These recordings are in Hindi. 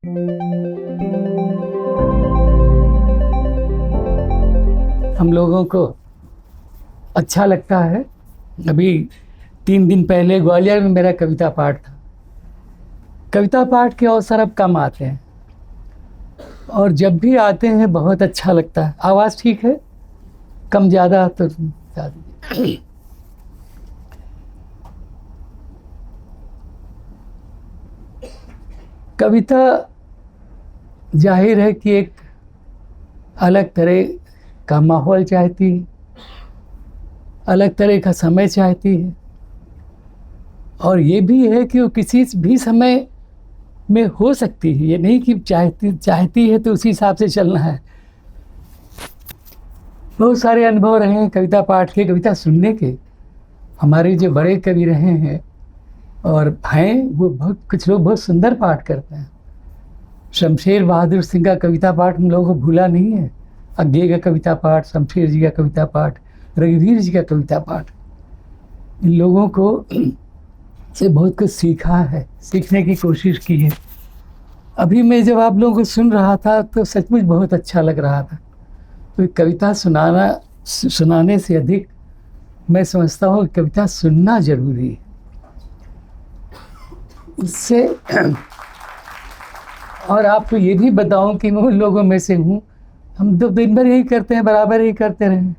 हम लोगों को अच्छा लगता है। अभी 3 दिन पहले ग्वालियर में मेरा कविता पाठ था। कविता पाठ के अवसर अब कम आते हैं और जब भी आते हैं बहुत अच्छा लगता है। आवाज़ ठीक है? कम ज़्यादा तो बता दीजिए। कविता जाहिर है कि एक अलग तरह का माहौल चाहती है, अलग तरह का समय चाहती है, और ये भी है कि वो किसी भी समय में हो सकती है। ये नहीं कि चाहती है तो उसी हिसाब से चलना है। बहुत सारे अनुभव रहे हैं कविता पाठ के, कविता सुनने के। हमारे जो बड़े कवि रहे हैं और हैं, वो कुछ लोग बहुत सुंदर पाठ करते हैं। शमशेर बहादुर सिंह का कविता पाठ हम लोगों को भूला नहीं है। अज्ञे का कविता पाठ, शमशेर जी का कविता पाठ, रघुवीर जी का कविता पाठ, इन लोगों को से बहुत कुछ सीखा है, सीखने की कोशिश की है। अभी मैं जब आप लोगों को सुन रहा था तो सचमुच बहुत अच्छा लग रहा था। तो कविता सुनाने से अधिक मैं समझता हूँ कविता सुनना जरूरी है। इससे और आपको ये भी बताऊं कि मैं उन लोगों में से हूँ, हम तो दिन भर यही करते हैं, बराबर ही करते रहे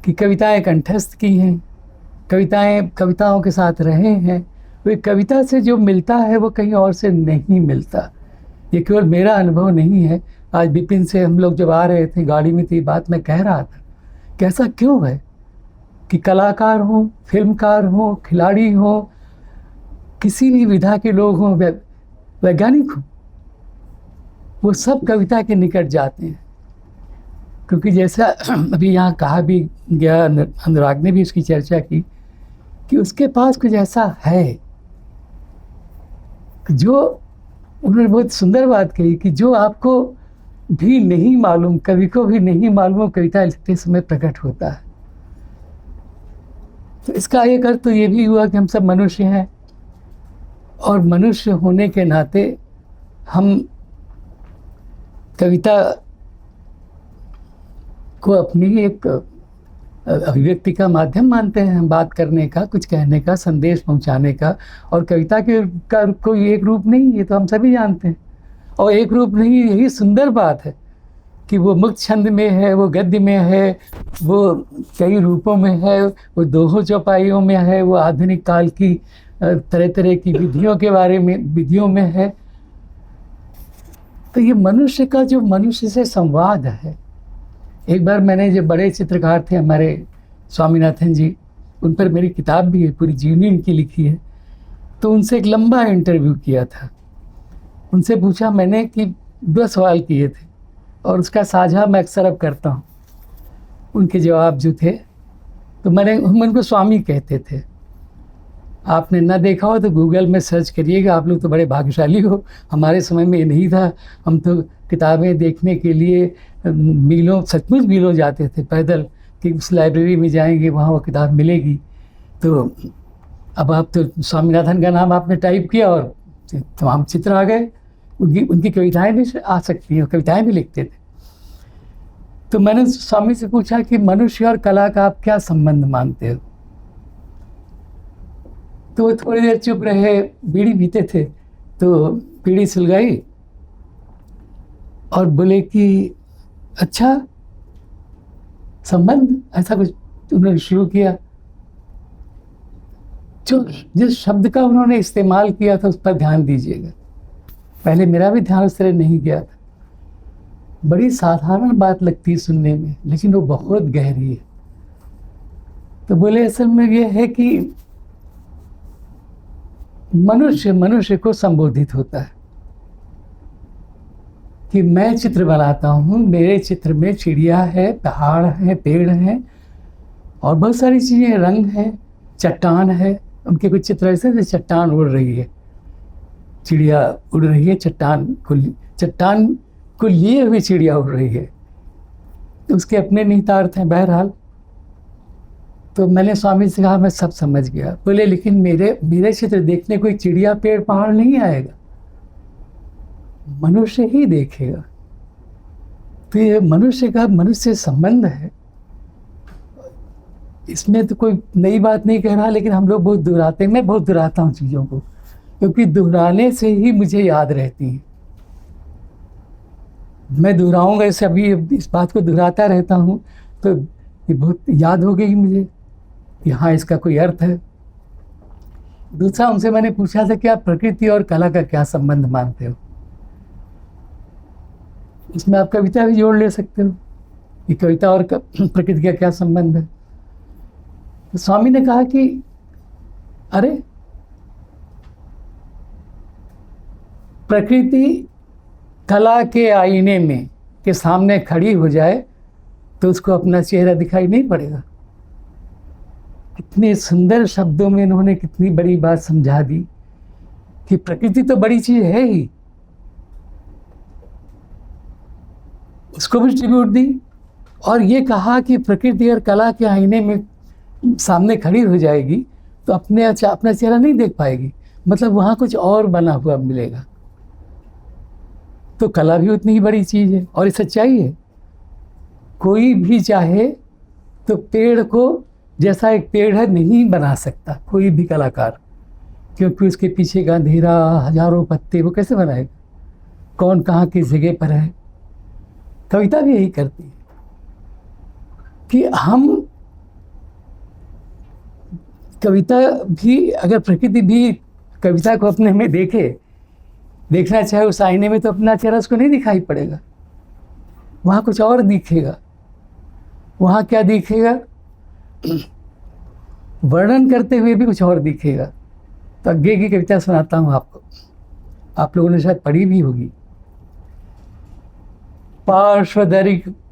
कि कविताएं कंठस्थ की हैं, कविताओं के साथ रहे हैं। तो कविता से जो मिलता है वो कहीं और से नहीं मिलता। ये केवल मेरा अनुभव नहीं है। आज विपिन से हम लोग जब आ रहे थे, गाड़ी में थी, बात मैं कह रहा था कि ऐसा क्यों है कि कलाकार हों, फिल्मकार हों, खिलाड़ी हों, किसी भी विधा के लोग हों, वैज्ञानिक हों, वो सब कविता के निकट जाते हैं। क्योंकि जैसा अभी यहाँ कहा भी गया, अनुराग ने भी इसकी चर्चा की कि उसके पास कुछ ऐसा है जो, उन्होंने बहुत सुंदर बात कही कि जो आपको भी नहीं मालूम, कवि को भी नहीं मालूम, कविता लिखते समय प्रकट होता है। तो इसका एक अर्थ तो ये भी हुआ कि हम सब मनुष्य हैं और मनुष्य होने के नाते हम कविता को अपनी एक अभिव्यक्ति का माध्यम मानते हैं, हम बात करने का, कुछ कहने का, संदेश पहुंचाने का। और कविता का कोई एक रूप नहीं, ये तो हम सभी जानते हैं। और एक रूप नहीं, यही सुंदर बात है कि वो मुक्त छंद में है, वो गद्य में है, वो कई रूपों में है, वो दोहों चौपाइयों में है, वो आधुनिक काल की तरह तरह की विधियों में है। तो ये मनुष्य का जो मनुष्य से संवाद है। एक बार मैंने, जो बड़े चित्रकार थे हमारे स्वामीनाथन जी, उन पर मेरी किताब भी है, पूरी जीवनी उनकी लिखी है, तो उनसे एक लंबा इंटरव्यू किया था। उनसे पूछा मैंने कि 2 सवाल किए थे और उसका साझा मैं अक्सर अब करता हूँ। उनके जवाब जो थे, तो हम उनको स्वामी कहते थे। आपने ना देखा हो तो गूगल में सर्च करिएगा, आप लोग तो बड़े भाग्यशाली हो, हमारे समय में ये नहीं था। हम तो किताबें देखने के लिए मीलों, सचमुच मीलों जाते थे पैदल कि उस लाइब्रेरी में जाएंगे, वहाँ वो किताब मिलेगी। तो अब आप तो स्वामीनाथन का नाम आपने टाइप किया और तमाम चित्र आ गए। उनकी कविताएं भी आ सकती हैं, कविताएं भी लिखते थे। तो मैंने स्वामी से पूछा कि मनुष्य और कला का आप क्या संबंध मानते हो? तो वो थोड़ी देर चुप रहे, बीड़ी पीते थे, तो बीड़ी सुलगाई और बोले कि अच्छा संबंध, ऐसा कुछ उन्होंने शुरू किया। जो जिस शब्द का उन्होंने इस्तेमाल किया था उस पर ध्यान दीजिएगा। पहले मेरा भी ध्यान उस तरह नहीं गया था। बड़ी साधारण बात लगती है सुनने में, लेकिन वो बहुत गहरी है। तो बोले असल में ये है कि मनुष्य को संबोधित होता है कि मैं चित्र बनाता हूँ, मेरे चित्र में चिड़िया है, पहाड़ है, पेड़ हैं और बहुत सारी चीज़ें, रंग हैं, चट्टान है। उनके कुछ चित्र ऐसे थे, चट्टान उड़ रही है, चिड़िया उड़ रही है, चट्टान को लिए हुए चिड़िया उड़ रही है। तो उसके अपने निहितार्थ हैं। बहरहाल तो मैंने स्वामी से कहा मैं सब समझ गया। बोले लेकिन मेरे चित्र देखने कोई चिड़िया, पेड़, पहाड़ नहीं आएगा। मनुष्य ही देखेगा। तो ये मनुष्य का मनुष्य संबंध है, इसमें तो कोई नई बात नहीं कह रहा, लेकिन हम लोग बहुत दोहराते हैं। मैं बहुत दोहराता हूँ चीज़ों को, क्योंकि दोहराने से ही मुझे याद रहती हैं। मैं दोहराऊंगा इसे, अभी इस बात को दोहराता रहता हूँ तो ये बहुत याद हो गई मुझे कि हाँ, इसका कोई अर्थ है। दूसरा, उनसे मैंने पूछा था कि आप प्रकृति और कला का क्या संबंध मानते हो। इसमें आप कविता भी जोड़ ले सकते हो कि कविता और प्रकृति का क्या संबंध है। तो स्वामी ने कहा कि अरे, प्रकृति कला के आईने में के सामने खड़ी हो जाए तो उसको अपना चेहरा दिखाई नहीं पड़ेगा। कितने सुंदर शब्दों में इन्होंने कितनी बड़ी बात समझा दी कि प्रकृति तो बड़ी चीज है ही, उसको भी ट्रिब्यूट दी, और ये कहा कि प्रकृति और कला के आईने में सामने खड़ी हो जाएगी तो अपना चेहरा नहीं देख पाएगी, मतलब वहाँ कुछ और बना हुआ मिलेगा। तो कला भी उतनी ही बड़ी चीज़ है, और ये सच्चाई है। कोई भी चाहे तो पेड़ को जैसा एक पेड़ है नहीं बना सकता कोई भी कलाकार, क्योंकि उसके पीछे का अंधेरा, हजारों पत्ते, वो कैसे बनाएगा, कौन कहाँ किस जगह पर है। कविता भी यही करती है कि हम कविता भी, अगर प्रकृति भी कविता को अपने में देखना चाहे उस आईने में, तो अपना चेहरा उसको नहीं दिखाई पड़ेगा, वहाँ कुछ और दिखेगा। वहाँ क्या दिखेगा, वर्णन करते हुए भी कुछ और दिखेगा। तो आगे की कविता सुनाता हूँ आपको, आप लोगों ने शायद पढ़ी भी होगी।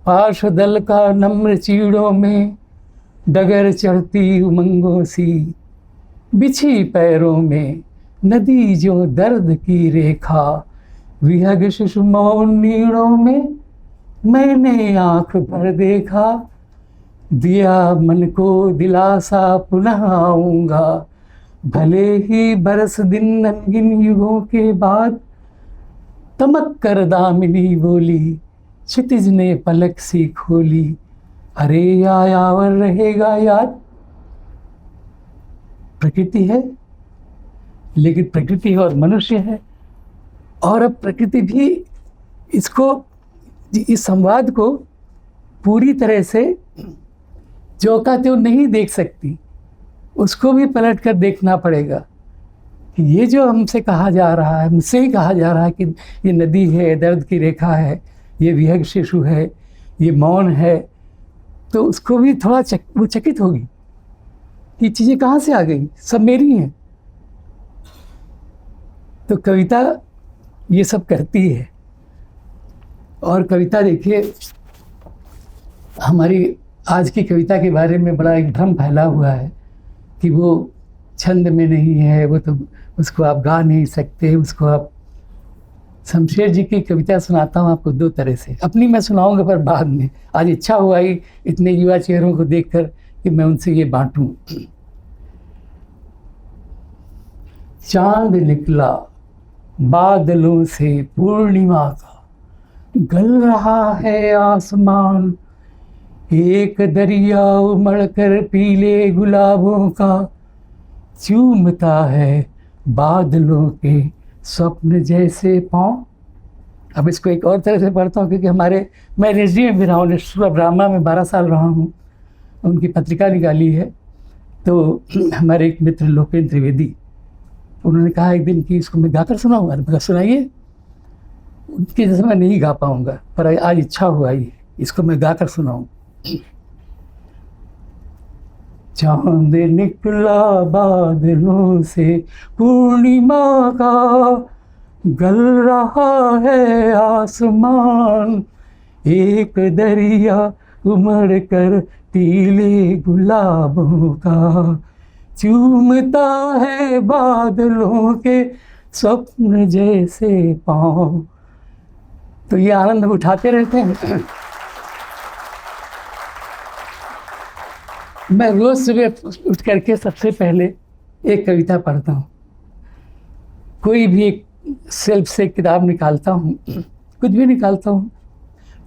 पार्श्वदल का नम्र चीड़ों में डगर चढ़ती उमंगों सी, बिछी पैरों में नदी जो दर्द की रेखा, विहग शिशु मौन नीड़ों में मैंने आंख भर देखा, दिया मन को दिलासा पुनः आऊंगा, भले ही बरस दिन नमगिन युगों के बाद, तमक कर दामिनी बोली, क्षितिज ने पलक सी खोली, अरे यायावर रहेगा याद। प्रकृति है, लेकिन प्रकृति और मनुष्य है, और अब प्रकृति भी इस संवाद को पूरी तरह से जो का त्यों नहीं देख सकती, उसको भी पलट कर देखना पड़ेगा कि ये जो हमसे कहा जा रहा है, मुझसे ही कहा जा रहा है कि ये नदी है, दर्द की रेखा है, ये विहग शिशु है, ये मौन है, तो उसको भी थोड़ा वो चकित होगी कि चीज़ें कहाँ से आ गई, सब मेरी हैं। तो कविता ये सब करती है। और कविता देखिए, हमारी आज की कविता के बारे में बड़ा एक भ्रम फैला हुआ है कि वो छंद में नहीं है, वो तो उसको आप गा नहीं सकते, उसको आप। शमशेर जी की कविता सुनाता हूँ आपको दो तरह से, अपनी मैं सुनाऊंगा पर बाद में। आज इच्छा हुआ ही इतने युवा चेहरों को देखकर कि मैं उनसे ये बांटूं। चांद निकला बादलों से पूर्णिमा का, गल रहा है आसमान, एक दरिया उमड़कर पीले गुलाबों का, चूमता है बादलों के स्वप्न जैसे पाँव। अब इसको एक और तरह से पढ़ता हूँ, क्योंकि मैं रेजिडे में भी रहा हूँ, स्कूल ऑफ ड्रामा में 12 साल रहा हूँ, उनकी पत्रिका निकाली है। तो हमारे एक मित्र लोकेंद्र त्रिवेदी, उन्होंने कहा एक दिन कि इसको मैं गाकर सुनाऊंगा। मैं कहा सुनाइए। उनकी जैसे मैं नहीं गा पाऊंगा, पर आज इच्छा हुआ ही इसको मैं गाकर सुनाऊं। चांद निकला बादलों से पूर्णिमा का, गल रहा है आसमान, एक दरिया उमड़ कर पीले गुलाबों का, चूमता है बादलों के स्वप्न जैसे पाँव। तो ये आनंद उठाते रहते हैं। मैं रोज सुबह उठ करके सबसे पहले एक कविता पढ़ता हूँ। कोई भी एक सेल्फ से किताब निकालता हूँ, कुछ भी निकालता हूँ,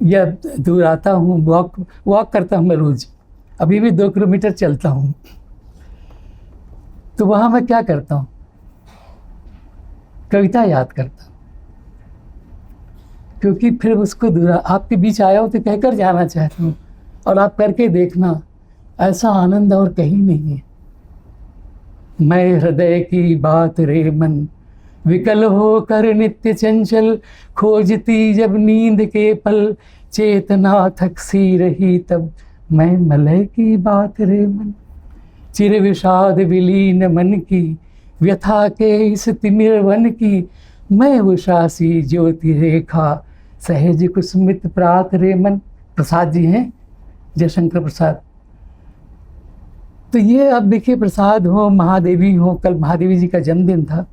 या दूर आता हूँ, वॉक करता हूँ मैं रोज़, अभी भी 2 किलोमीटर चलता हूँ, तो वहाँ मैं क्या करता हूँ, कविता याद करता हूँ, क्योंकि फिर उसको आपके बीच आया हूँ तो कहकर जाना चाहता हूँ, और आप करके देखना, ऐसा आनंद और कहीं नहीं है। मैं हृदय की बात रे मन, विकल हो कर नित्य चंचल, खोजती जब नींद के पल, चेतना थक सी रही तब, मैं मलय की बात रे मन, चिर विषाद विलीन मन की, व्यथा के इस तिमिर वन की, मैं उषा सी ज्योति रेखा, सहज कुसुमित प्रात रे मन। प्रसाद जी हैं, जयशंकर प्रसाद। तो ये अब देखिए, प्रसाद हो, महादेवी हो, कल महादेवी जी का जन्मदिन था,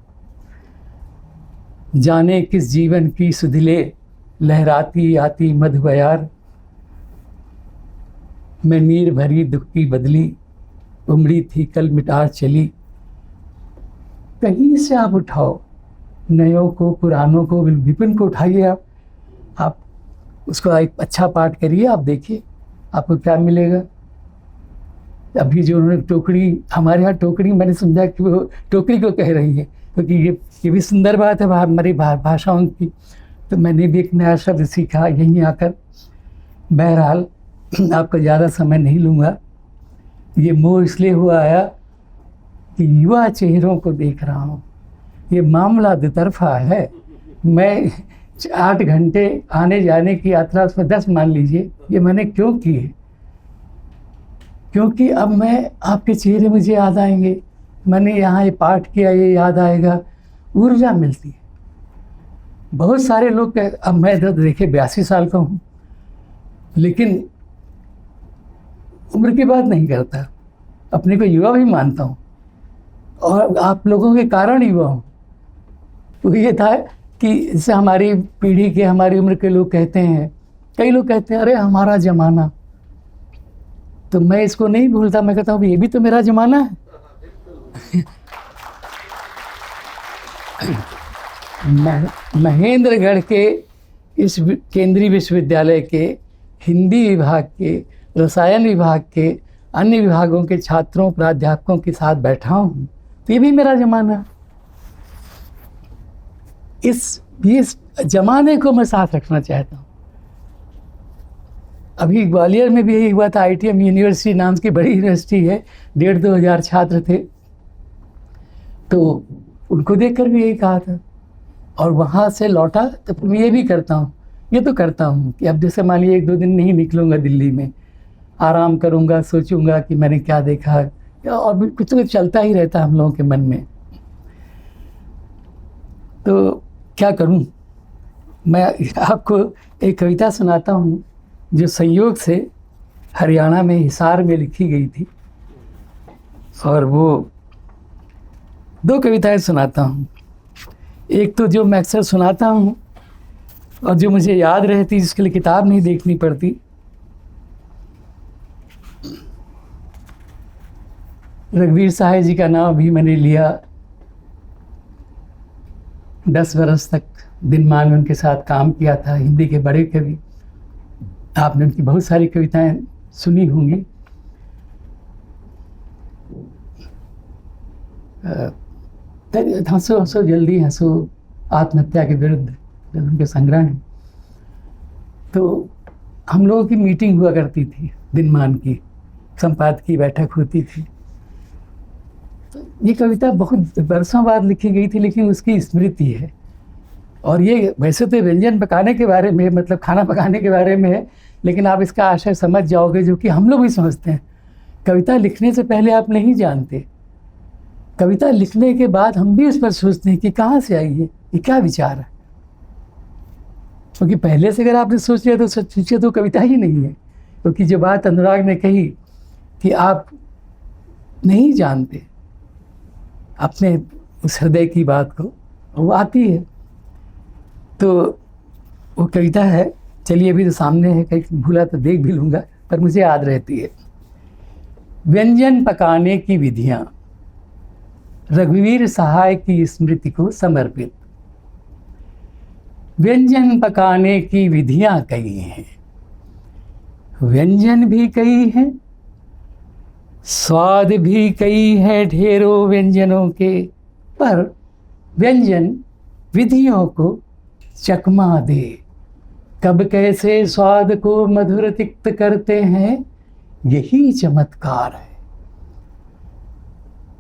जाने किस जीवन की सुधिले, लहराती आती मधु बयार, मैं नीर भरी दुख की बदली, उमड़ी थी कल मिटार चली, कहीं से आप उठाओ, नयों को पुरानों को विपिन को उठाइए, आप उसको एक अच्छा पाठ करिए, आप देखिए आपको क्या मिलेगा। अभी जो उन्होंने टोकरी, हमारे यहाँ टोकरी, मैंने समझा कि वो टोकरी को कह रही है, क्योंकि ये भी सुंदर बात है हमारी भाषाओं की, तो मैंने भी एक नया शब्द सीखा यहीं आकर। बहरहाल आपका ज़्यादा समय नहीं लूँगा, ये मोह इसलिए हुआ आया कि युवा चेहरों को देख रहा हूँ, ये मामला दुतरफा है। मैं 8 घंटे आने जाने की यात्रा, उसमें 10 मान लीजिए, ये मैंने क्यों की है, क्योंकि अब मैं आपके चेहरे मुझे याद आएंगे, मैंने यहाँ ये पाठ किया, ये याद आएगा, ऊर्जा मिलती है। बहुत सारे लोग अब मैं इधर देखे 82 साल का हूँ, लेकिन उम्र की बात नहीं करता, अपने को युवा भी मानता हूँ, और आप लोगों के कारण युवा हूँ। वो ये था कि जैसे हमारी पीढ़ी के, हमारी उम्र के लोग कहते हैं, कई लोग कहते हैं अरे हमारा ज़माना, तो मैं इसको नहीं भूलता, मैं कहता हूँ ये भी तो मेरा ज़माना है। महेंद्रगढ़ के इस केंद्रीय विश्वविद्यालय के हिंदी विभाग के, रसायन विभाग के, अन्य विभागों के छात्रों, प्राध्यापकों के साथ बैठा हूँ, तो ये भी मेरा ज़माना है। इस ज़माने को मैं साथ रखना चाहता हूँ। अभी ग्वालियर में भी यही हुआ था, ITM यूनिवर्सिटी नाम की बड़ी यूनिवर्सिटी है, 1,500-2 हज़ार छात्र थे, तो उनको देखकर भी यही कहा था, और वहाँ से लौटा तो मैं ये भी करता हूँ, ये तो करता हूँ कि अब जैसे मान लीजिए 1-2 दिन नहीं निकलूँगा दिल्ली में, आराम करूँगा, सोचूंगा कि मैंने क्या देखा, और भी कुछ तो चलता ही रहता हम लोगों के मन में। तो क्या करूँ, मैं आपको एक कविता सुनाता हूँ जो संयोग से हरियाणा में हिसार में लिखी गई थी, और वो 2 कविताएं सुनाता हूँ। एक तो जो मैं अक्सर सुनाता हूँ और जो मुझे याद रहती, जिसके लिए किताब नहीं देखनी पड़ती। रघुवीर सहाय जी का नाम भी मैंने लिया, 10 बरस तक दिनमान में उनके साथ काम किया था, हिंदी के बड़े कवि। आपने उनकी बहुत सारी कविताएं सुनी होंगी। हंसो हंसो जल्दी हंसो, आत्महत्या के विरुद्ध जब उनके संग्रह हैं, तो हम लोगों की मीटिंग हुआ करती थी, दिनमान की संपादकीय बैठक होती थी। तो ये कविता बहुत बरसों बाद लिखी गई थी, लेकिन उसकी स्मृति है। और ये वैसे तो व्यंजन पकाने के बारे में, मतलब खाना पकाने के बारे में है, लेकिन आप इसका आशय समझ जाओगे, जो कि हम लोग भी समझते हैं। कविता लिखने से पहले आप नहीं जानते, कविता लिखने के बाद हम भी उस पर सोचते हैं कि कहाँ से आई है, ये क्या विचार है। क्योंकि पहले से अगर आपने सोच लिया तो सोचिए तो कविता ही नहीं है। क्योंकि जो बात अनुराग ने कही कि आप नहीं जानते अपने उस हृदय की बात को, वो आती है। तो वो कविता है, चलिए अभी तो सामने है, कहीं भूला तो देख भी लूँगा, पर मुझे याद रहती है। व्यंजन पकाने की विधियाँ, रघुवीर सहाय की स्मृति को समर्पित। व्यंजन पकाने की विधियां कई हैं, व्यंजन भी कई हैं, स्वाद भी कई हैं ढेरों व्यंजनों के, पर व्यंजन विधियों को चकमा दे, कब कैसे स्वाद को मधुर तिक्त करते हैं, यही चमत्कार है।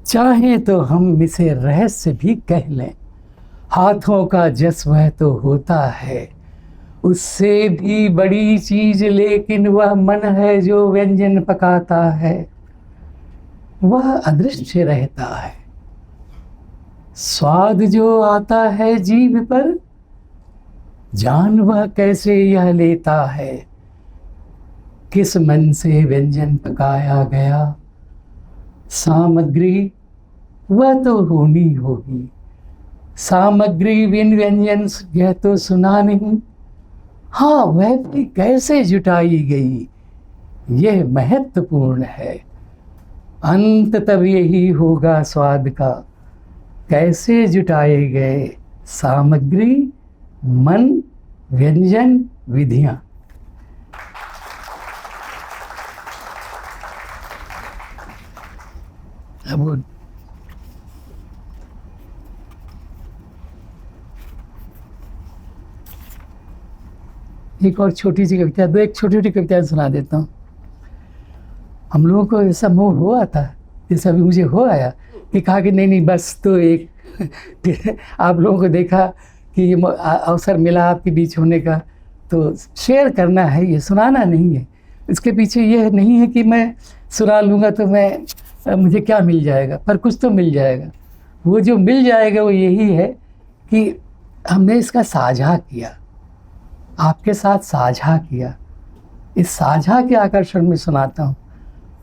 चाहे तो हम इसे रहस्य भी कह लें, हाथों का जस वह तो होता है, उससे भी बड़ी चीज लेकिन वह मन है जो व्यंजन पकाता है, वह अदृश्य रहता है। स्वाद जो आता है जीभ पर, जान वह कैसे यह लेता है, किस मन से व्यंजन पकाया गया, सामग्री वह तो होनी होगी, सामग्री बिन व्यंजन यह तो सुना नहीं, हाँ वह भी कैसे जुटाई गई, यह महत्वपूर्ण है। अंत तब यही होगा स्वाद का, कैसे जुटाए गए सामग्री, मन, व्यंजन, विधियां। अब एक और छोटी सी कविता, एक छोटी छोटी कविताएं सुना देता हूँ। हम लोगों को ऐसा मोह हुआ था, जैसा अभी मुझे हो आया, कि कहा कि नहीं नहीं बस तो एक फिर आप लोगों को देखा कि ये अवसर मिला आपके बीच होने का, तो शेयर करना है, ये सुनाना नहीं है। इसके पीछे ये नहीं है कि मैं सुना लूँगा तो मुझे क्या मिल जाएगा, पर कुछ तो मिल जाएगा। वो जो मिल जाएगा वो यही है कि हमने इसका साझा किया, आपके साथ साझा किया। इस साझा के आकर्षण में सुनाता हूँ,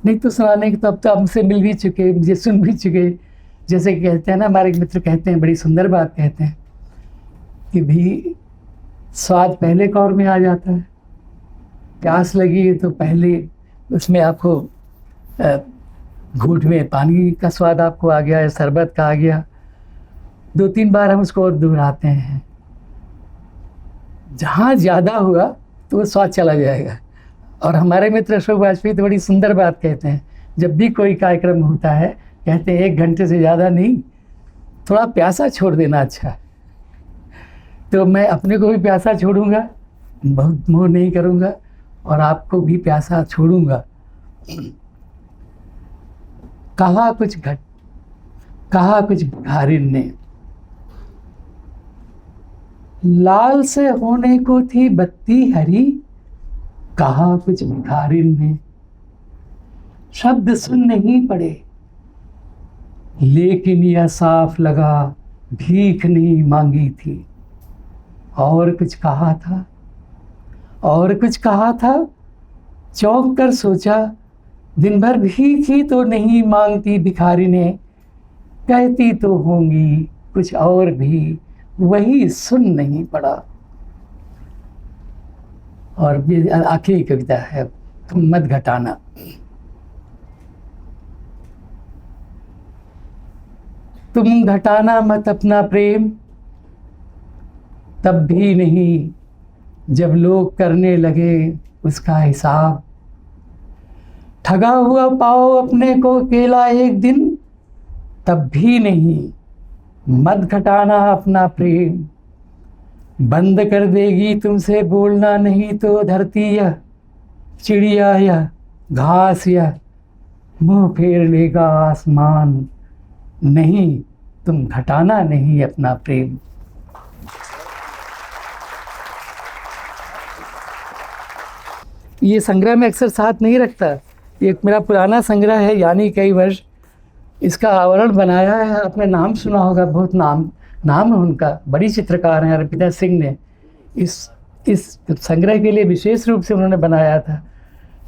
नहीं तो सुनाने के तो अब तो हमसे मिल भी चुके, मुझे सुन भी चुके। जैसे कि कहते हैं ना, हमारे मित्र कहते हैं, बड़ी सुंदर बात कहते हैं कि भी स्वाद पहले कौर में आ जाता है। प्यास लगी है तो पहले उसमें आपको घूंट में पानी का स्वाद आपको आ गया, या शरबत का आ गया, 2-3 बार हम उसको और दोहराते हैं। जहाँ ज़्यादा हुआ तो वो स्वाद चला जाएगा। और हमारे मित्र अशोक वाजपेयी तो बड़ी सुंदर बात कहते हैं, जब भी कोई कार्यक्रम होता है कहते हैं 1 घंटे से ज़्यादा नहीं, थोड़ा प्यासा छोड़ देना अच्छा है। तो मैं अपने को भी प्यासा छोड़ूंगा, बहुत मोह नहीं करूंगा, और आपको भी प्यासा छोड़ूंगा। कहा कुछ भिखारिन ने, लाल से होने को थी बत्ती हरी, कहा कुछ भिखारिन ने, शब्द सुन नहीं पड़े लेकिन यह साफ लगा भीख नहीं मांगी थी। और कुछ कहा था, चौंक कर सोचा, दिन भर भीख ही तो नहीं मांगती भिखारी ने, कहती तो होंगी कुछ और भी, वही सुन नहीं पड़ा। और ये आखिरी कविता है, तुम मत घटाना। तुम घटाना मत अपना प्रेम, तब भी नहीं जब लोग करने लगे उसका हिसाब। ठगा हुआ पाओ अपने को अकेला एक दिन, तब भी नहीं मत घटाना अपना प्रेम। बंद कर देगी तुमसे बोलना नहीं तो धरती या चिड़िया या घास, या मुंह फेर लेगा आसमान। नहीं, तुम घटाना नहीं अपना प्रेम। ये संग्रह में अक्सर साथ नहीं रखता, एक मेरा पुराना संग्रह है, यानी कई वर्ष। इसका आवरण बनाया है, आपने नाम सुना होगा, बहुत नाम है उनका, बड़ी चित्रकार हैं अर्पिता सिंह ने। इस संग्रह के लिए विशेष रूप से उन्होंने बनाया था।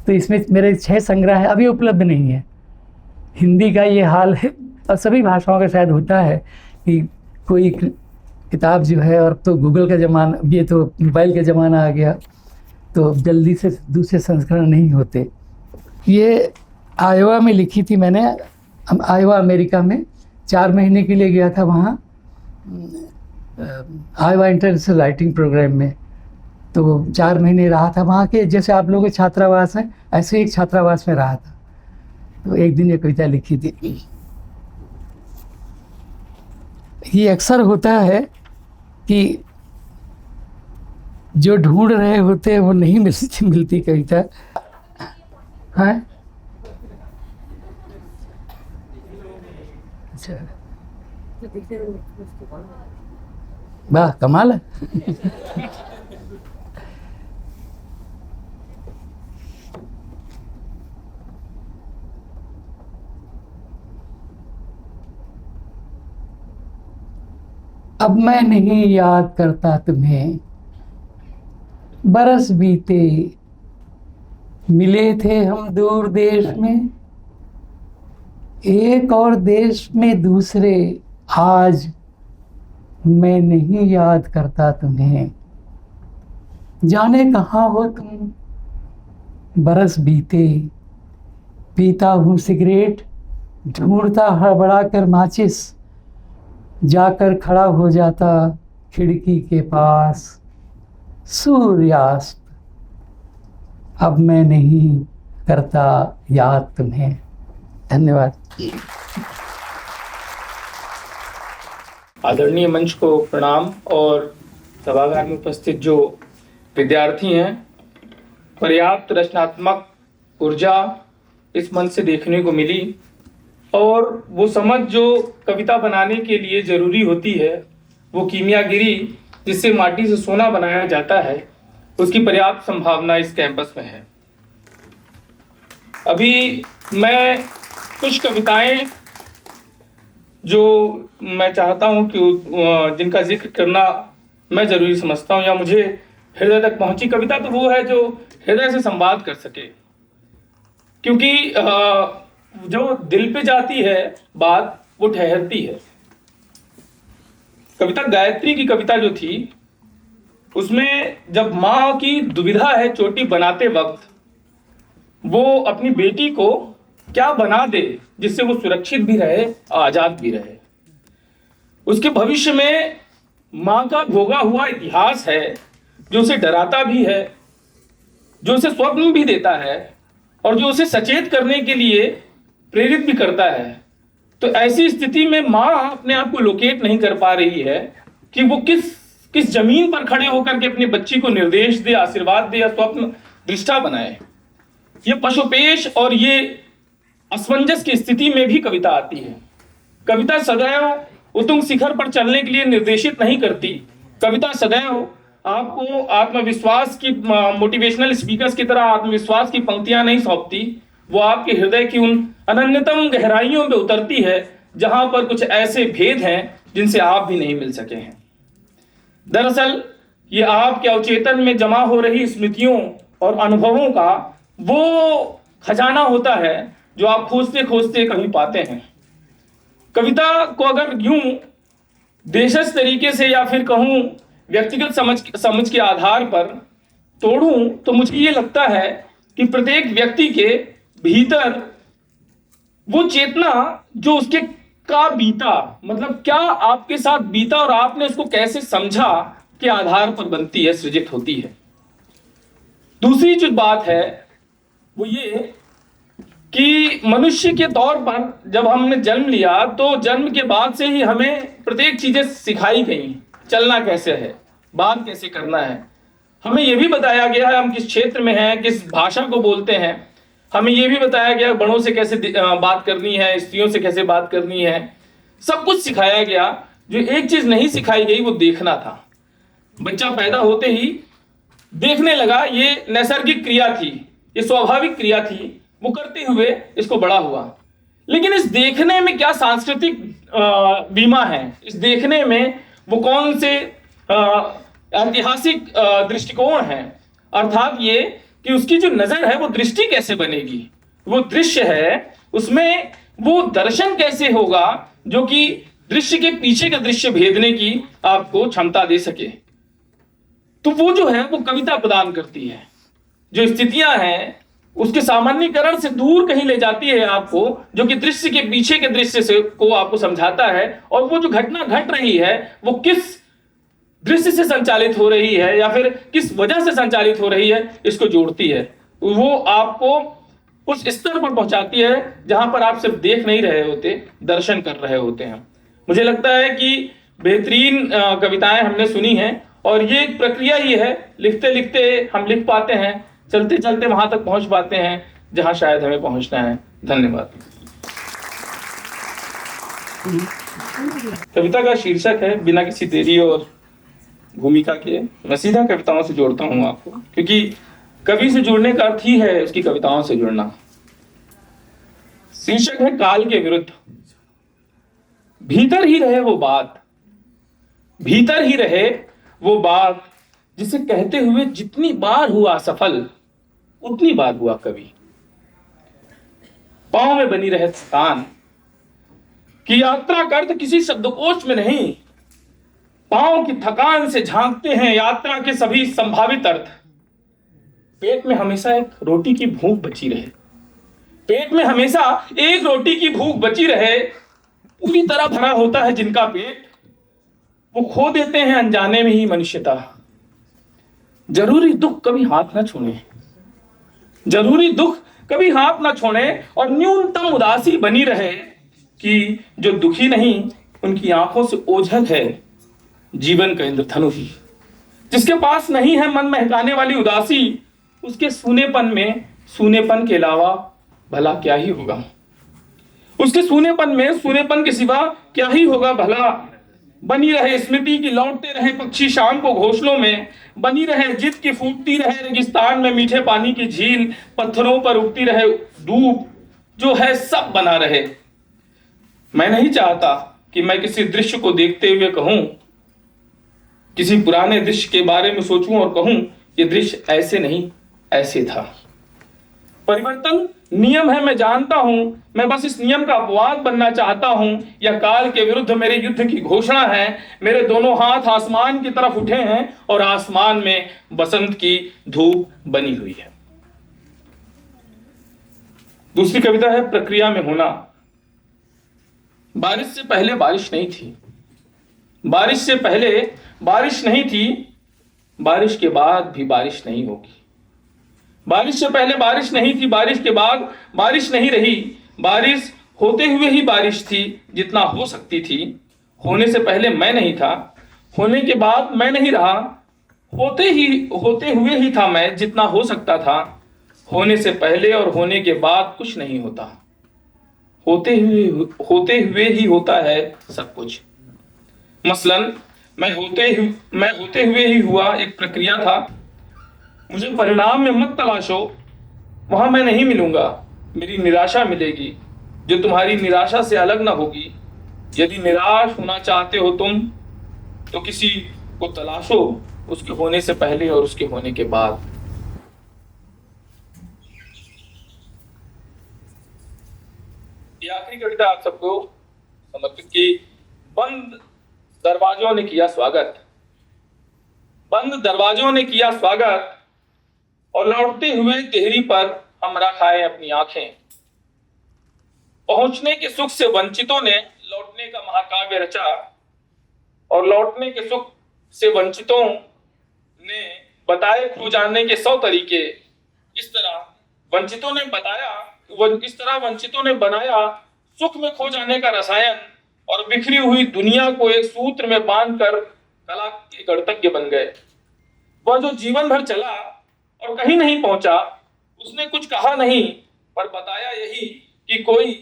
तो इसमें मेरे 6 संग्रह हैं, अभी उपलब्ध नहीं है। हिंदी का ये हाल है, और सभी भाषाओं का शायद होता है कि कोई किताब जो है, और तो गूगल का ज़माना, ये तो मोबाइल का ज़माना आ गया, तो जल्दी से दूसरे संस्करण नहीं होते। ये आयोवा में लिखी थी मैंने, आयोवा अमेरिका में 4 महीने के लिए गया था वहाँ आईवा इंटरनेशनल राइटिंग प्रोग्राम में, तो 4 महीने रहा था वहाँ के, जैसे आप लोगों के छात्रावास हैं ऐसे ही एक छात्रावास में रहा था। तो एक दिन ये कविता लिखी थी। ये अक्सर होता है कि जो ढूंढ रहे होते हैं वो नहीं मिलती कविता। हाँ, अच्छा, वाह कमाल है। अब मैं नहीं याद करता तुम्हें, बरस बीते मिले थे हम दूर देश में, एक और देश में दूसरे, आज मैं नहीं याद करता तुम्हें। जाने कहाँ हो तुम, बरस बीते पीता हूँ सिगरेट, ढूंढता हड़बड़ा कर माचिस, जाकर खड़ा हो जाता खिड़की के पास सूर्यास्त। अब मैं नहीं करता याद तुम्हें। धन्यवाद। आदरणीय मंच को प्रणाम और सभागार में उपस्थित जो विद्यार्थी हैं, पर्याप्त रचनात्मक ऊर्जा इस मंच से देखने को मिली और वो समझ जो कविता बनाने के लिए ज़रूरी होती है, वो कीमियागिरी जिससे माटी से सोना बनाया जाता है, उसकी पर्याप्त संभावना इस कैंपस में है। अभी मैं कुछ कविताएं जो मैं चाहता हूं कि जिनका जिक्र करना मैं ज़रूरी समझता हूं या मुझे हृदय तक पहुंची कविता, तो वो है जो हृदय से संवाद कर सके, क्योंकि जो दिल पे जाती है बात वो ठहरती है। कविता गायत्री की कविता जो थी, उसमें जब माँ की दुविधा है चोटी बनाते वक्त, वो अपनी बेटी को क्या बना दे जिससे वो सुरक्षित भी रहे, आजाद भी रहे। उसके भविष्य में माँ का भोगा हुआ इतिहास है जो उसे डराता भी है, जो उसे स्वप्न भी देता है और जो उसे सचेत करने के लिए प्रेरित भी करता है। तो ऐसी स्थिति में माँ अपने आप को लोकेट नहीं कर पा रही है कि वो किस जमीन पर खड़े होकर के अपनी बच्ची को निर्देश दे, आशीर्वाद दे या स्वप्न दृष्टा बनाए। ये पशुपेश और ये असमंजस की स्थिति में भी कविता आती है। कविता सदैव उत्तुंग शिखर पर चलने के लिए निर्देशित नहीं करती। कविता सदैव आपको आत्मविश्वास की, मोटिवेशनल स्पीकर्स की तरह आत्मविश्वास की पंक्तियां नहीं सौंपती। वो आपके हृदय की उन अनन्यतम गहराइयों में उतरती है जहां पर कुछ ऐसे भेद हैं जिनसे आप भी नहीं मिल सके हैं। दरअसल ये आपके अवचेतन में जमा हो रही स्मृतियों और अनुभवों का वो खजाना होता है जो आप खोजते खोजते कभी पाते हैं। कविता को अगर यूं देशज तरीके से या फिर कहूं व्यक्तिगत समझ के आधार पर तोड़ूं, तो मुझे ये लगता है कि प्रत्येक व्यक्ति के भीतर वो चेतना जो उसके का बीता, मतलब क्या आपके साथ बीता और आपने उसको कैसे समझा के आधार पर बनती है, सृजित होती है। दूसरी जो बात है वो ये कि मनुष्य के तौर पर जब हमने जन्म लिया तो जन्म के बाद से ही हमें प्रत्येक चीजें सिखाई गई। चलना कैसे है, बात कैसे करना है, हमें यह भी बताया गया है हम किस क्षेत्र में हैं, किस भाषा को बोलते हैं। हमें यह भी बताया गया बड़ों से कैसे बात करनी है, स्त्रियों से कैसे बात करनी है, सब कुछ सिखाया गया। जो एक चीज नहीं सिखाई गई वो देखना था। बच्चा पैदा होते ही देखने लगा, ये नैसर्गिक क्रिया थी, ये स्वाभाविक क्रिया थी, वो करते हुए इसको बड़ा हुआ। लेकिन इस देखने में क्या सांस्कृतिक बीमा है, इस देखने में वो कौन से ऐतिहासिक दृष्टिकोण है, अर्थात ये कि उसकी जो नजर है वो दृष्टि कैसे बनेगी, वो दृश्य है उसमें वो दर्शन कैसे होगा जो कि दृश्य के पीछे का दृश्य भेदने की आपको क्षमता दे सके। तो वो जो है वो कविता प्रदान करती है, जो स्थितियां हैं उसके सामान्यीकरण से दूर कहीं ले जाती है आपको, जो कि दृश्य के पीछे के दृश्य से को आपको समझाता है। और वो जो घटना घट रही है वो किस दृश्य से संचालित हो रही है या फिर किस वजह से संचालित हो रही है, इसको जोड़ती है। वो आपको उस स्तर पर पहुंचाती है जहां पर आप सिर्फ देख नहीं रहे होते, दर्शन कर रहे होते हैं। मुझे लगता है कि बेहतरीन कविताएं हमने सुनी हैं और ये एक प्रक्रिया ही है, लिखते लिखते हम लिख पाते हैं, चलते चलते वहां तक पहुंच पाते हैं जहां शायद हमें पहुंचना है। धन्यवाद। कविता का शीर्षक है बिना किसी देरी और भूमिका के। मैं सीधा कविताओं से जोड़ता हूं आपको, क्योंकि कवि से जुड़ने का अर्थ ही है उसकी कविताओं से जुड़ना। शीर्षक है काल के विरुद्ध। भीतर ही रहे वो बात, भीतर ही रहे वो बात, जिसे कहते हुए जितनी बार हुआ सफल उतनी बार हुआ कवि। पांव में बनी रहे थकान कि यात्रा का अर्थ किसी शब्दकोश में नहीं। पांव की थकान से झांकते हैं यात्रा के सभी संभावित अर्थ। पेट में हमेशा एक रोटी की भूख बची रहे, पेट में हमेशा एक रोटी की भूख बची रहे। पूरी तरह भरा होता है जिनका पेट, वो खो देते हैं अनजाने में ही मनुष्यता। जरूरी दुख कभी हाथ ना छोड़े, जरूरी दुख कभी हाथ ना छोड़े और न्यूनतम उदासी बनी रहे कि जो दुखी नहीं उनकी आंखों से ओझल है जीवन का इंद्रधनु ही। जिसके पास नहीं है मन महकाने वाली उदासी, उसके सूनेपन में सूनेपन के अलावा भला क्या ही होगा। उसके सूनेपन में सूनेपन के सिवा क्या ही होगा भला। बनी रहे स्मृति की लौटते रहे पक्षी शाम को घोंसलों में, बनी रहे जिद की फूटती रहे रेगिस्तान में मीठे पानी की झील, पत्थरों पर उगती रहे धूप, जो है सब बना रहे। मैं नहीं चाहता कि मैं किसी दृश्य को देखते हुए कहूं, किसी पुराने दृश्य के बारे में सोचूं और कहूं ये दृश्य ऐसे नहीं ऐसे था। परिवर्तन नियम है, मैं जानता हूं, मैं बस इस नियम का अपवाद बनना चाहता हूं। यह काल के विरुद्ध मेरे युद्ध की घोषणा है। मेरे दोनों हाथ आसमान की तरफ उठे हैं और आसमान में बसंत की धूप बनी हुई है। दूसरी कविता है प्रक्रिया में होना। बारिश से पहले बारिश नहीं थी, बारिश से पहले बारिश नहीं थी, बारिश के बाद भी बारिश नहीं होगी। बारिश से पहले बारिश नहीं थी, बारिश के बाद बारिश नहीं रही। बारिश होते हुए ही बारिश थी जितना हो सकती थी। होने से पहले मैं नहीं था, होने के बाद मैं नहीं रहा। होते हुए ही था मैं जितना हो सकता था। होने से पहले और होने के बाद कुछ नहीं होता, होते हुए ही होता है सब कुछ। मसलन मैं होते हुए ही हुआ एक प्रक्रिया था। मुझे परिणाम में मत तलाशो, वहां मैं नहीं मिलूंगा, मेरी निराशा मिलेगी जो तुम्हारी निराशा से अलग ना होगी। यदि निराश होना चाहते हो तुम तो किसी को तलाशो, उसके होने से पहले और उसके होने के बाद। ये आखिरी कविता आप सबको समर्पित की। बंद दरवाजों ने किया स्वागत, बंद दरवाजों ने किया स्वागत और लौटते हुए देहरी पर हम रखाए अपनी आंखें। पहुंचने के सुख से वंचितों ने लौटने का महाकाव्य रचा और लौटने के सुख से वंचितों ने बताए खो जाने के 100 तरीके। इस तरह वंचितों ने बनाया सुख में खो जाने का रसायन और बिखरी हुई दुनिया को एक सूत्र में बांधकर कला के गणतज्ञ बन गए। वह जो जीवन भर चला और कहीं नहीं पहुंचा, उसने कुछ कहा नहीं पर बताया यही कि कोई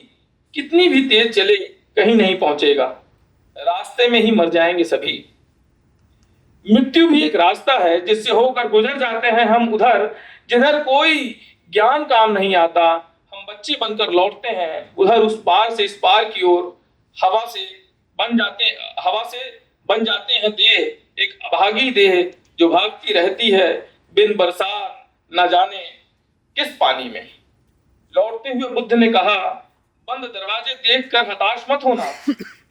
कितनी भी तेज चले कहीं नहीं पहुंचेगा, रास्ते में ही मर जाएंगे सभी। मृत्यु भी एक रास्ता है जिससे होकर गुजर जाते हैं हम उधर जिधर कोई ज्ञान काम नहीं आता। हम बच्चे बनकर लौटते हैं उधर उस पार से इस पार की ओर। हवा से बन जाते हैं देह, एक अभागी देह जो भागती रहती है बिन बरसात न जाने किस पानी में। लौटते हुए बुद्ध ने कहा, बंद दरवाजे देखकर हताश मत होना,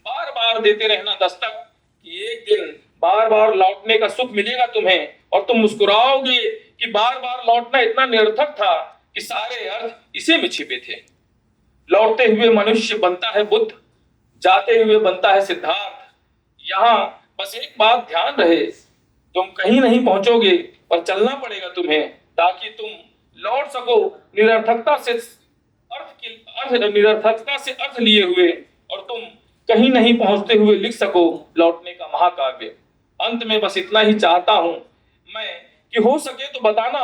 बार बार देते रहना दस्तक कि एक दिन बार बार लौटने का सुख मिलेगा तुम्हें और तुम मुस्कुराओगे कि बार बार लौटना इतना निरर्थक था कि सारे अर्थ इसी में छिपे थे। लौटते हुए मनुष्य बनता है बुद्ध, जाते हुए बनता है सिद्धार्थ। यहाँ बस एक बात ध्यान रहे, तुम कहीं नहीं पहुंचोगे, पर चलना पड़ेगा तुम्हें, ताकि तुम लौट सको निरर्थकता से निरर्थकता से अर्थ लिए हुए, और तुम कहीं नहीं पहुंचते हुए लिख सको लौटने का महाकाव्य। अंत में बस इतना ही चाहता हूं मैं कि हो सके तो बताना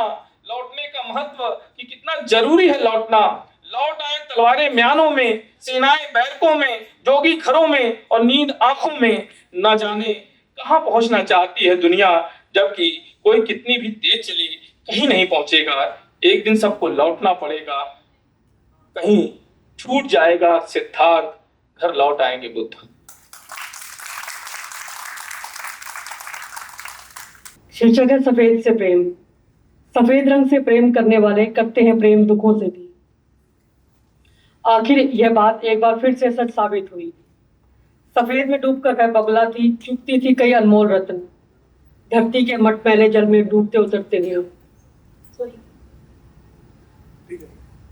लौटने का महत्व, कि कितना जरूरी है लौटना। लौट आए तलवारें म्यानों में, सेनाएं बैरकों में, जोगी घरों में, और नींद आंखों में। न जाने कहां पहुंचना चाहती है दुनिया, जबकि कोई कितनी भी तेज चली कहीं नहीं पहुंचेगा। एक दिन सबको लौटना पड़ेगा, कहीं छूट जाएगा सिद्धार्थ, घर लौट आएंगे बुद्ध। शीर्षक है सफेद से प्रेम। सफेद रंग से प्रेम करने वाले करते हैं प्रेम दुखों से भी। आखिर यह बात एक बार फिर से सच साबित हुई। सफेद में डूबकर वह बगला थी, चुपती थी कई अनमोल रत्न, धरती के मटमैले जल में डूबते उतरते हुए।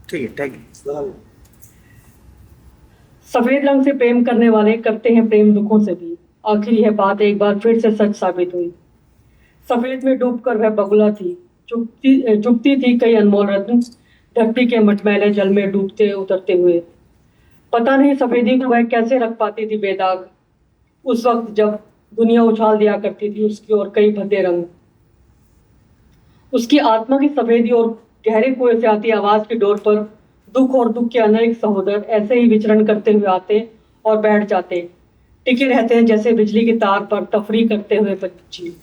ठीक है, थैंक यू। सफेद रंग से प्रेम करने वाले करते हैं प्रेम दुखों से भी। आखिर यह बात एक बार फिर से सच साबित हुई। सफेद में डूबकर वह बगुला थी, चुपती थी कई अनमोल रत्न, धरती के मटमैले जल में डूबते उतरते हुए। पता नहीं सफेदी को वह कैसे रख पाती थी बेदाग, उस वक्त जब दुनिया उछाल दिया करती थी उसकी ओर कई भद्दे रंग। उसकी आत्मा की सफेदी और गहरे कुएं से आती आवाज की डोर पर दुख और दुख के अनेक सहोदर ऐसे ही विचरण करते हुए आते और बैठ जाते, टिके रहते हैं जैसे बिजली की तार पर तफरी करते हुए पक्षी।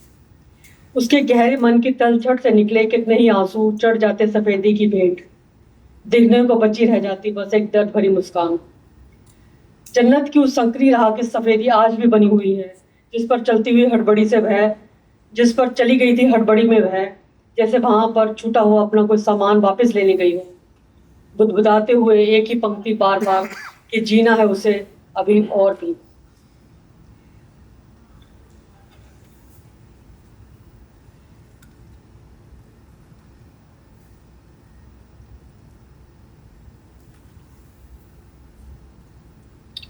उसके गहरे मन की तलछट से निकले कितने ही आंसू चढ़ जाते सफेदी की भेंट, दिखने को बची रह जाती बस एक दर्द भरी मुस्कान। जन्नत की उस संकरी राह की सफेदी आज भी बनी हुई है, जिस पर चलती हुई हड़बड़ी से वह, जिस पर चली गई थी हड़बड़ी में वह, जैसे वहां पर छूटा हुआ अपना कोई सामान वापस लेने गई हो, बुदबुदाते हुए एक ही पंक्ति बार बार कि जीना है उसे अभी और भी।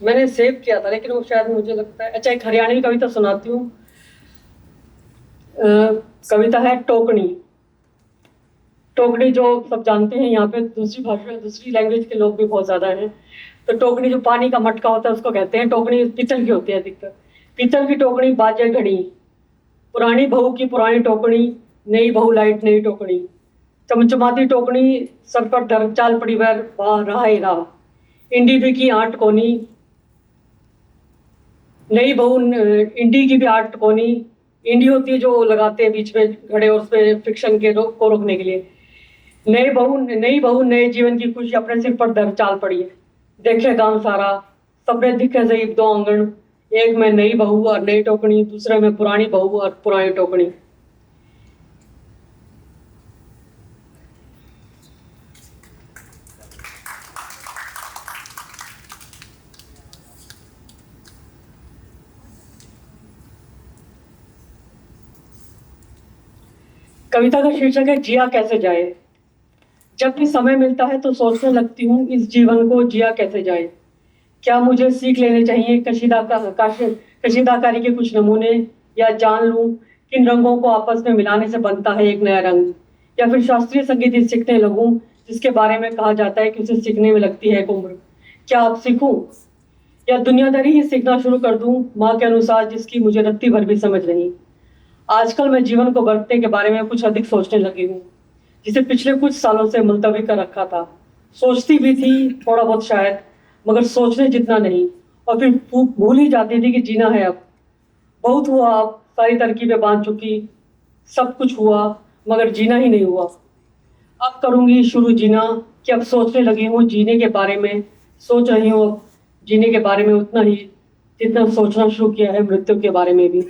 मैंने सेव किया था लेकिन वो शायद मुझे लगता है, अच्छा एक हरियाणवी कविता सुनाती हूँ। कविता है टोकनी। टोकनी जो सब जानते हैं, यहाँ पे दूसरी भाषा दूसरी लैंग्वेज के लोग भी बहुत ज़्यादा हैं। तो टोकनी जो पानी का मटका होता है उसको कहते हैं। टोकनी पीतल की होती है अधिकतर। पीतल की टोकनी बाजे घड़ी, पुरानी बहू की पुरानी टोकनी, नई बहू लाइट नई टोकनी, चमचमाती टोकनी सर पर धर चाल पड़ी वह राह राह, इंडी भी की आठ कोनी, नई बहू इंडी की भी आठ कोनी। इंडी होती है जो लगाते हैं बीच में घड़े और उसमें फ्रिक्शन के को रोकने के लिए। नई बहू नए जीवन की खुशी अपने सिर पर धर चाल पड़ी है, देखे गांव सारा सफेद दिखे जईब दो आंगन, एक में नई बहू और नई टोकनी, दूसरे में पुरानी बहू और पुरानी टोकनी। कविता का शीर्षक है जिया कैसे जाए। जब भी समय मिलता है तो सोचने लगती हूँ इस जीवन को जिया कैसे जाए। क्या मुझे सीख लेने चाहिए कशीदाकारी के कुछ नमूने, या जान लूं किन रंगों को आपस में मिलाने से बनता है एक नया रंग, या फिर शास्त्रीय संगीत ही सीखने लगूं जिसके बारे में कहा जाता है कि उसे सीखने में लगती है एक उम्र। क्या आप सीखूं या दुनियादारी ही सीखना शुरू कर दूं माँ के अनुसार, जिसकी मुझे रत्ती भर भी समझ नहीं। आजकल मैं जीवन को बरतने के बारे में कुछ अधिक सोचने लगी हूँ, जिसे पिछले कुछ सालों से मुलतवी कर रखा था। सोचती भी थी थोड़ा बहुत शायद, मगर सोचने जितना नहीं, और फिर भूल ही जाती थी कि जीना है अब। बहुत हुआ, अब सारी तरकीबें बांध चुकी, सब कुछ हुआ, मगर जीना ही नहीं हुआ। अब करूँगी शुरू जीना, कि अब सोचने लगी हूँ जीने के बारे में। सोच रही हूँ अब जीने के बारे में उतना ही जितना सोचना शुरू किया है मृत्यु के बारे में भी।